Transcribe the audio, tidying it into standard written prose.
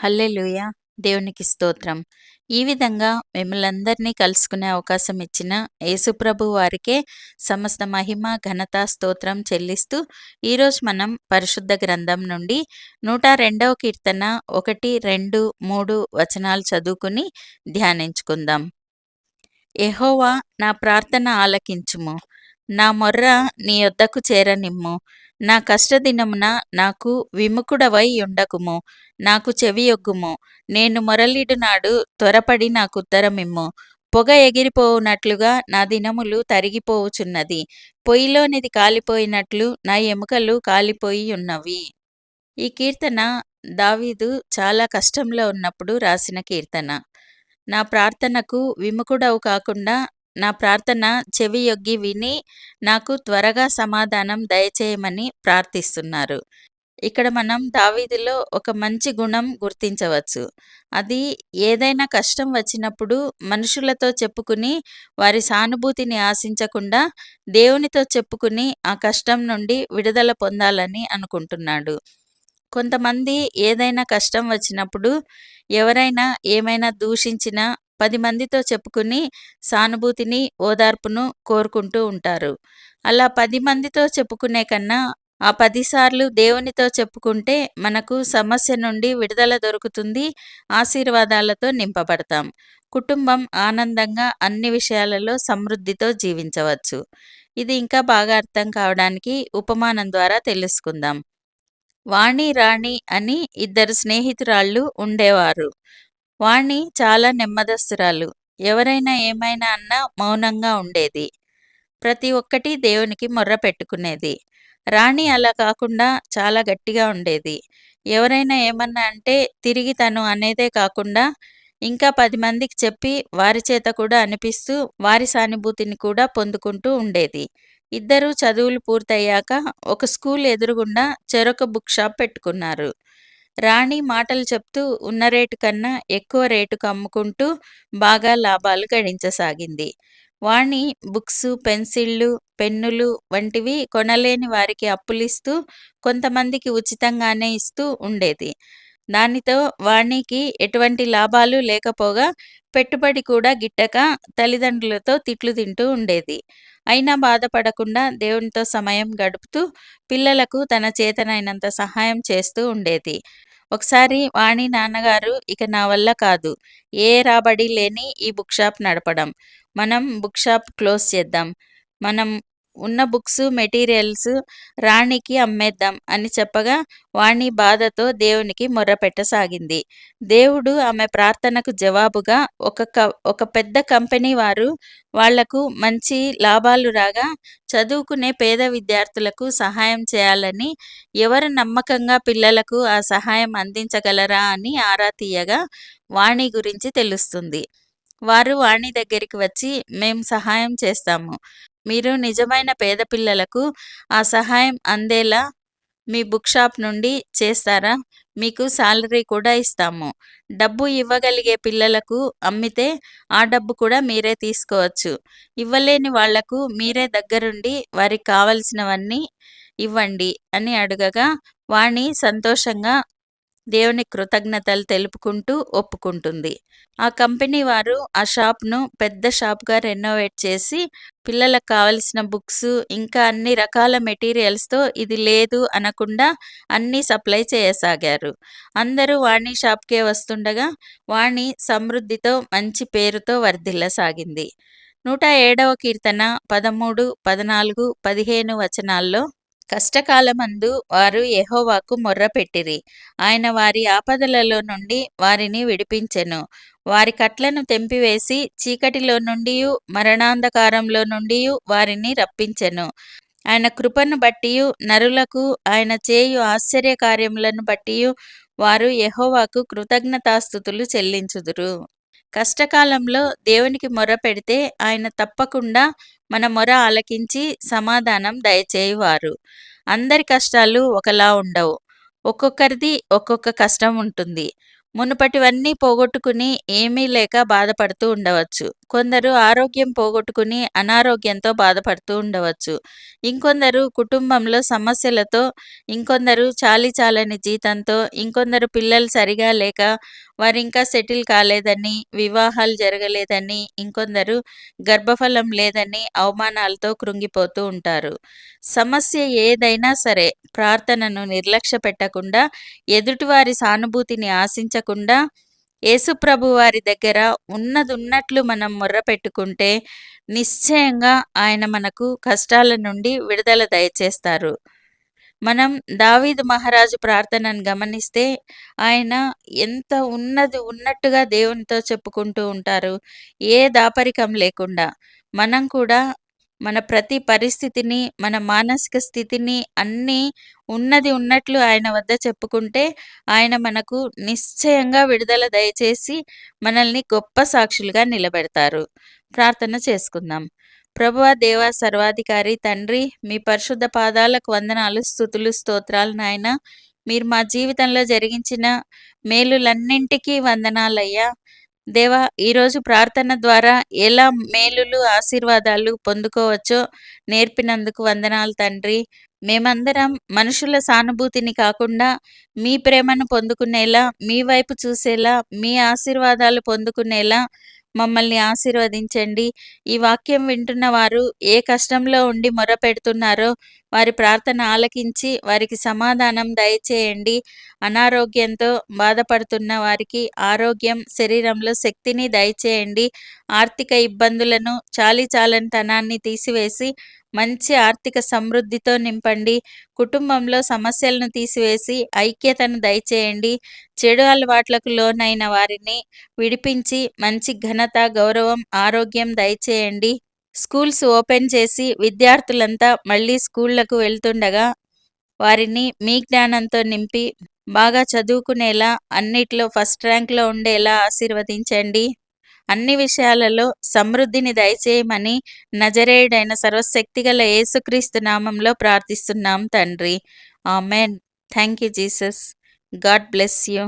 హల్లెలూయా! దేవునికి స్తోత్రం. ఈ విధంగా మిమ్మల్నందరినీ కలుసుకునే అవకాశం ఇచ్చిన యేసుప్రభు వారికే సమస్త మహిమ, ఘనత, స్తోత్రం చెల్లిస్తూ ఈరోజు మనం పరిశుద్ధ గ్రంథం నుండి 102వ కీర్తన 1, 2, 3 వచనాలు చదువుకుని ధ్యానించుకుందాం. యెహోవా నా ప్రార్థన ఆలకించుము. నా మొర్ర నీ యొద్దకు చేరనిమ్ము. నా కష్టదినమున నాకు విముఖుడవై ఉండకుము. నాకు చెవియొగ్గుము. నేను మొరలిడునాడు త్వరపడి నాకుత్తరమిమ్ము. పొగ ఎగిరిపోవునట్లుగా నా దినములు తరిగిపోవుచున్నది. పొయ్యిలోనిది కాలిపోయినట్లు నా ఎముకలు కాలిపోయి ఉన్నవి. ఈ కీర్తన దావీదు చాలా కష్టంలో ఉన్నప్పుడు రాసిన కీర్తన. నా ప్రార్థనకు విముఖుడవు కాకుండా నా ప్రార్థన చెవియొగ్గి విని నాకు త్వరగా సమాధానం దయచేయమని ప్రార్థిస్తున్నారు. ఇక్కడ మనం దావీదులో ఒక మంచి గుణం గుర్తించవచ్చు. అది ఏదైనా కష్టం వచ్చినప్పుడు మనుషులతో చెప్పుకుని వారి సానుభూతిని ఆశించకుండా దేవునితో చెప్పుకుని ఆ కష్టం నుండి విడుదల పొందాలని అనుకుంటున్నాడు. కొంతమంది ఏదైనా కష్టం వచ్చినప్పుడు ఎవరైనా ఏమైనా దూషించినా 10 మందితో చెప్పుకుని సానుభూతిని, ఓదార్పును కోరుకుంటూ ఉంటారు. అలా 10 మందితో చెప్పుకునే కన్నా ఆ 10 సార్లు దేవునితో చెప్పుకుంటే మనకు సమస్య నుండి విడుదల దొరుకుతుంది. ఆశీర్వాదాలతో నింపబడతాం. కుటుంబం ఆనందంగా అన్ని విషయాలలో సమృద్ధితో జీవించవచ్చు. ఇది ఇంకా బాగా అర్థం కావడానికి ఉపమానం ద్వారా తెలుసుకుందాం. వాణి, రాణి అని ఇద్దరు స్నేహితురాళ్ళు ఉండేవారు. వాణి చాలా నెమ్మదస్తురాలు. ఎవరైనా ఏమైనా అన్నా మౌనంగా ఉండేది. ప్రతి ఒక్కటి దేవునికి మొర్ర పెట్టుకునేది. రాణి అలా కాకుండా చాలా గట్టిగా ఉండేది. ఎవరైనా ఏమన్నా అంటే తిరిగి తను అనేదే కాకుండా ఇంకా 10 మందికి చెప్పి వారి చేత కూడా అనిపిస్తూ వారి సానుభూతిని కూడా పొందుకుంటూ ఉండేది. ఇద్దరూ చదువులు పూర్తయ్యాక ఒక స్కూల్ ఎదురుగుండా చెరొక బుక్ షాప్ పెట్టుకున్నారు. రాణి మాటలు చెప్తూ ఉన్న రేటు కన్నా ఎక్కువ రేటుకు అమ్ముకుంటూ బాగా లాభాలు గడించసాగింది. వాణి బుక్సు, పెన్సిళ్ళు, పెన్నులు వంటివి కొనలేని వారికి అప్పులిస్తూ కొంతమందికి ఉచితంగానే ఇస్తూ ఉండేది. దానితో వాణికి ఎటువంటి లాభాలు లేకపోగా పెట్టుబడి కూడా గిట్టక తల్లిదండ్రులతో తిట్లు తింటూ ఉండేది. అయినా బాధపడకుండా దేవునితో సమయం గడుపుతూ పిల్లలకు తన చేతనైనంత సహాయం చేస్తూ ఉండేది. ఒకసారి వాణి నాన్నగారు ఇక నా వల్ల కాదు, ఏ రాబడి లేని ఈ బుక్ షాప్ నడపడం. మనం బుక్ షాప్ క్లోజ్ చేద్దాం. మనం ఉన్న బుక్స్, మెటీరియల్స్ రాణికి అమ్మేద్దాం అని చెప్పగా వాణి బాధతో దేవునికి మొర్రపెట్టసాగింది. దేవుడు ఆమె ప్రార్థనకు జవాబుగా ఒక పెద్ద కంపెనీ వారు వాళ్లకు మంచి లాభాలు రాగా చదువుకునే పేద విద్యార్థులకు సహాయం చేయాలని ఎవరు నమ్మకంగా పిల్లలకు ఆ సహాయం అందించగలరా అని ఆరా తీయగా వాణి గురించి తెలుస్తుంది. వారు వాణి దగ్గరికి వచ్చి మేం సహాయం చేస్తాము. మీరు నిజమైన పేద పిల్లలకు ఆ సహాయం అందేలా మీ బుక్ షాప్ నుండి చేస్తారా? మీకు సాలరీ కూడా ఇస్తాము. డబ్బు ఇవ్వగలిగే పిల్లలకు అమ్మితే ఆ డబ్బు కూడా మీరే తీసుకోవచ్చు. ఇవ్వలేని వాళ్లకు మీరే దగ్గరుండి వారికి కావలసినవన్నీ ఇవ్వండి అని అడగగా వాణి సంతోషంగా దేవునికి కృతజ్ఞతలు తెలుపుకుంటూ ఒప్పుకుంటుంది. ఆ కంపెనీ వారు ఆ షాప్‌ను పెద్ద షాప్‌గా రెనోవేట్ చేసి పిల్లలకు కావలసిన బుక్స్ ఇంకా అన్ని రకాల మెటీరియల్స్‌తో ఇది లేదు అనకుండా అన్నీ సప్లై చేయసాగారు. అందరూ వాణి షాప్‌కే వస్తుండగా వాణి సమృద్ధితో మంచి పేరుతో వర్ధిల్లసాగింది. 107వ కీర్తన 13, 14, 15 వచనాల్లో కష్టకాలమందు వారు యెహోవాకు మొర్రపెట్టిరి. ఆయన వారి ఆపదలలో నుండి వారిని విడిపించెను. వారి కట్లను తెంపివేసి చీకటిలో నుండియు మరణాంధకారంలో నుండియు వారిని రప్పించెను. ఆయన కృపను బట్టియు నరులకు ఆయన చేయు ఆశ్చర్య కార్యములను బట్టియు వారు యెహోవాకు కృతజ్ఞతాస్తుతులు చెల్లించుదురు. కష్టకాలంలో దేవునికి మొర్రపెడితే ఆయన తప్పకుండా మన మొర ఆలకించి సమాధానం దయచేయువారు. అందరి కష్టాలు ఒకలా ఉండవు. ఒక్కొక్కరిది ఒక్కొక్క కష్టం ఉంటుంది. మునుపటివన్నీ పోగొట్టుకుని ఏమీ లేక బాధపడుతూ ఉండవచ్చు. కొందరు ఆరోగ్యం పోగొట్టుకుని అనారోగ్యంతో బాధపడుతూ ఉండవచ్చు. ఇంకొందరు కుటుంబంలో సమస్యలతో, ఇంకొందరు చాలీచాలని జీతంతో, ఇంకొందరు పిల్లలు సరిగా లేక వారింకా సెటిల్ కాలేదని, వివాహాలు జరగలేదని, ఇంకొందరు గర్భఫలం లేదని అవమానాలతో కృంగిపోతూ ఉంటారు. సమస్య ఏదైనా సరే ప్రార్థనను నిర్లక్ష్య పెట్టకుండా, ఎదుటివారి సానుభూతిని ఆశించకుండా, యేసుప్రభు వారి దగ్గర ఉన్నదున్నట్లు మనం మొర్రపెట్టుకుంటే, నిశ్చయంగా ఆయన మనకు కష్టాల నుండి విడుదల దయచేస్తారు. మనం దావీదు మహారాజు ప్రార్థనను గమనిస్తే, ఆయన ఎంత ఉన్నట్టుగా దేవునితో చెప్పుకుంటూ ఉంటారు. ఏ దాపరికం లేకుండా. మనం కూడా మన ప్రతి పరిస్థితిని, మన మానసిక స్థితిని అన్నీ ఉన్నట్లు ఆయన వద్ద చెప్పుకుంటే, ఆయన మనకు నిశ్చయంగా విడుదల దయచేసి, మనల్ని గొప్ప సాక్షులుగా నిలబెడతారు. ప్రార్థన చేసుకుందాం. ప్రభువా, దేవా, సర్వాధికారి తండ్రి, మీ పరిశుద్ధ పాదాలకు వందనాలు, స్తుతులు, స్తోత్రాలు నాయనా. మీరు మా జీవితంలో జరిగించిన మేలులన్నింటికీ వందనాలయ్యా. దేవా, ఈరోజు ప్రార్థన ద్వారా ఎలా మేలులు, ఆశీర్వాదాలు పొందుకోవచ్చో నేర్పినందుకు వందనాలు తండ్రి. మేమందరం మనుషుల సానుభూతిని కాకుండా మీ ప్రేమను పొందుకునేలా, మీ వైపు చూసేలా, మీ ఆశీర్వాదాలు పొందుకునేలా మమ్మల్ని ఆశీర్వదించండి. ఈ వాక్యం వింటున్న వారు ఏ కష్టంలో ఉండి మొరపెడుతున్నారో వారి ప్రార్థన ఆలకించి వారికి సమాధానం దయచేయండి. అనారోగ్యంతో బాధపడుతున్న వారికి ఆరోగ్యం, శరీరంలో శక్తిని దయచేయండి. ఆర్థిక ఇబ్బందులను, చాలీచాలనితనాన్ని తీసివేసి మంచి ఆర్థిక సమృద్ధితో నింపండి. కుటుంబంలో సమస్యలను తీసివేసి ఐక్యతను దయచేయండి. చెడు అలవాట్లకు లోనైన వారిని విడిపించి మంచి ఘనత, గౌరవం, ఆరోగ్యం దయచేయండి. స్కూల్స్ ఓపెన్ చేసి విద్యార్థులంతా మళ్ళీ స్కూళ్లకు వెళ్తుండగా వారిని మీ జ్ఞానంతో నింపి బాగా చదువుకునేలా, అన్నిట్లో ఫస్ట్ ర్యాంక్‌లో ఉండేలా ఆశీర్వదించండి. అన్ని విషయాలలో సమృద్ధిని దయచేయమని నజరేయుడైన సర్వశక్తిగల యేసుక్రీస్తు నామంలో ప్రార్థిస్తున్నాం తండ్రి. Amen. Thank you Jesus. God bless you.